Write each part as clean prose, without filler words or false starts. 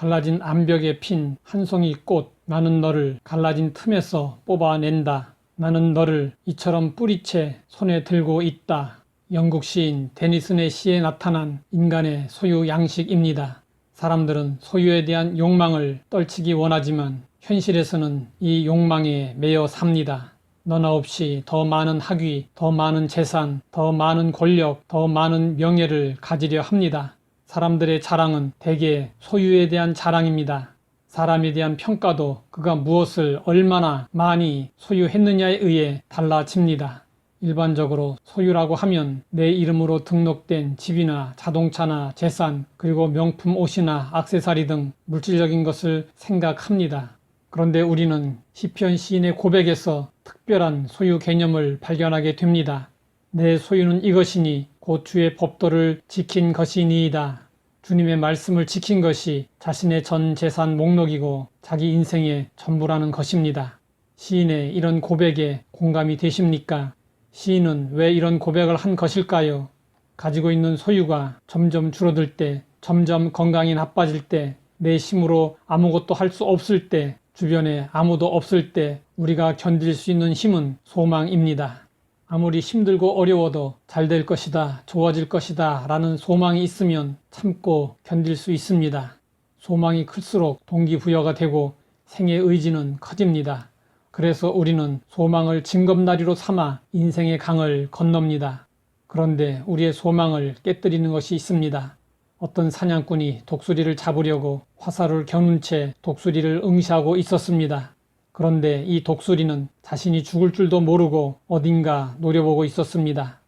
갈라진 암벽에 핀 한 송이 꽃, 나는 너를 갈라진 틈에서 뽑아낸다. 나는 너를 이처럼 뿌리채 손에 들고 있다. 영국 시인 데니슨의 시에 나타난 인간의 소유 양식입니다. 사람들은 소유에 대한 욕망을 떨치기 원하지만 현실에서는 이 욕망에 매여 삽니다. 너나 없이 더 많은 학위, 더 많은 재산, 더 많은 권력, 더 많은 명예를 가지려 합니다. 사람들의 자랑은 대개 소유에 대한 자랑입니다. 사람에 대한 평가도 그가 무엇을 얼마나 많이 소유했느냐에 의해 달라집니다. 일반적으로 소유라고 하면 내 이름으로 등록된 집이나 자동차나 재산, 그리고 명품 옷이나 액세서리 등 물질적인 것을 생각합니다. 그런데 우리는 시편 시인의 고백에서 특별한 소유 개념을 발견하게 됩니다. 내 소유는 이것이니 곧 주의 법도를 지킨 것이니이다. 주님의 말씀을 지킨 것이 자신의 전 재산 목록이고 자기 인생의 전부라는 것입니다. 시인의 이런 고백에 공감이 되십니까? 시인은 왜 이런 고백을 한 것일까요? 가지고 있는 소유가 점점 줄어들 때, 점점 건강이 나빠질 때, 내 힘으로 아무것도 할 수 없을 때, 주변에 아무도 없을 때 우리가 견딜 수 있는 힘은 소망입니다. 아무리 힘들고 어려워도 잘 될 것이다, 좋아질 것이다 라는 소망이 있으면 참고 견딜 수 있습니다. 소망이 클수록 동기부여가 되고 생의 의지는 커집니다. 그래서 우리는 소망을 징검다리로 삼아 인생의 강을 건넙니다. 그런데 우리의 소망을 깨뜨리는 것이 있습니다. 어떤 사냥꾼이 독수리를 잡으려고 화살을 겨눈 채 독수리를 응시하고 있었습니다. 그런데 이 독수리는 자신이 죽을 줄도 모르고 어딘가 노려보고 있었습니다.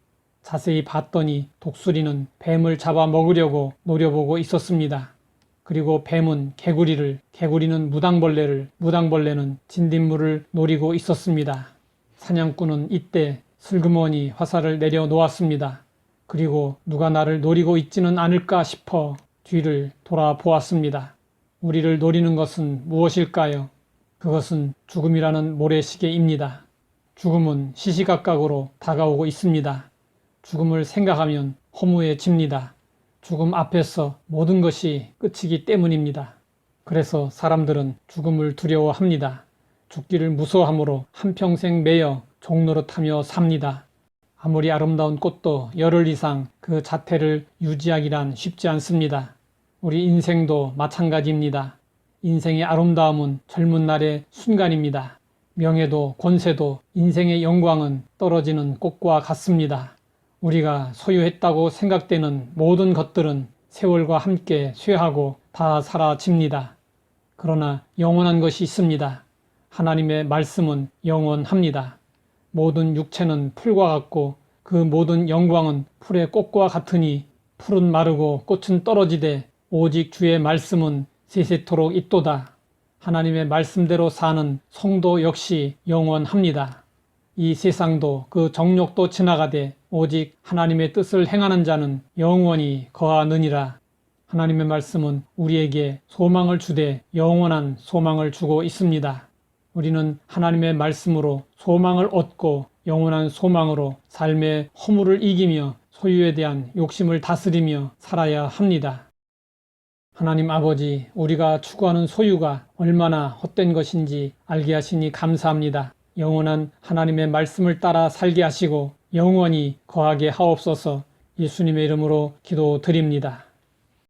자세히 봤더니 독수리는 뱀을 잡아먹으려고 노려보고 있었습니다. 그리고 뱀은 개구리를, 개구리는 무당벌레를, 무당벌레는 진딧물을 노리고 있었습니다. 사냥꾼은 이때 슬그머니 화살을 내려놓았습니다. 그리고 누가 나를 노리고 있지는 않을까 싶어 뒤를 돌아보았습니다. 우리를 노리는 것은 무엇일까요? 그것은 죽음이라는 모래시계입니다. 죽음은 시시각각으로 다가오고 있습니다. 죽음을 생각하면 허무해집니다. 죽음 앞에서 모든 것이 끝이기 때문입니다. 그래서 사람들은 죽음을 두려워합니다. 죽기를 무서워하므로 한평생 매여 종노릇하며 삽니다. 아무리 아름다운 꽃도 열흘 이상 그 자태를 유지하기란 쉽지 않습니다. 우리 인생도 마찬가지입니다. 인생의 아름다움은 젊은 날의 순간입니다. 명예도 권세도 인생의 영광은 떨어지는 꽃과 같습니다. 우리가 소유했다고 생각되는 모든 것들은 세월과 함께 쇠하고 다 사라집니다. 그러나 영원한 것이 있습니다. 하나님의 말씀은 영원합니다. 모든 육체는 풀과 같고 그 모든 영광은 풀의 꽃과 같으니 풀은 마르고 꽃은 떨어지되 오직 주의 말씀은 세세토록 있도다. 하나님의 말씀대로 사는 성도 역시 영원합니다. 이 세상도 그 정욕도 지나가되 오직 하나님의 뜻을 행하는 자는 영원히 거하느니라. 하나님의 말씀은 우리에게 소망을 주되 영원한 소망을 주고 있습니다. 우리는 하나님의 말씀으로 소망을 얻고 영원한 소망으로 삶의 허물을 이기며 소유에 대한 욕심을 다스리며 살아야 합니다. 하나님 아버지, 우리가 추구하는 소유가 얼마나 헛된 것인지 알게 하시니 감사합니다. 영원한 하나님의 말씀을 따라 살게 하시고 영원히 거하게 하옵소서. 예수님의 이름으로 기도드립니다.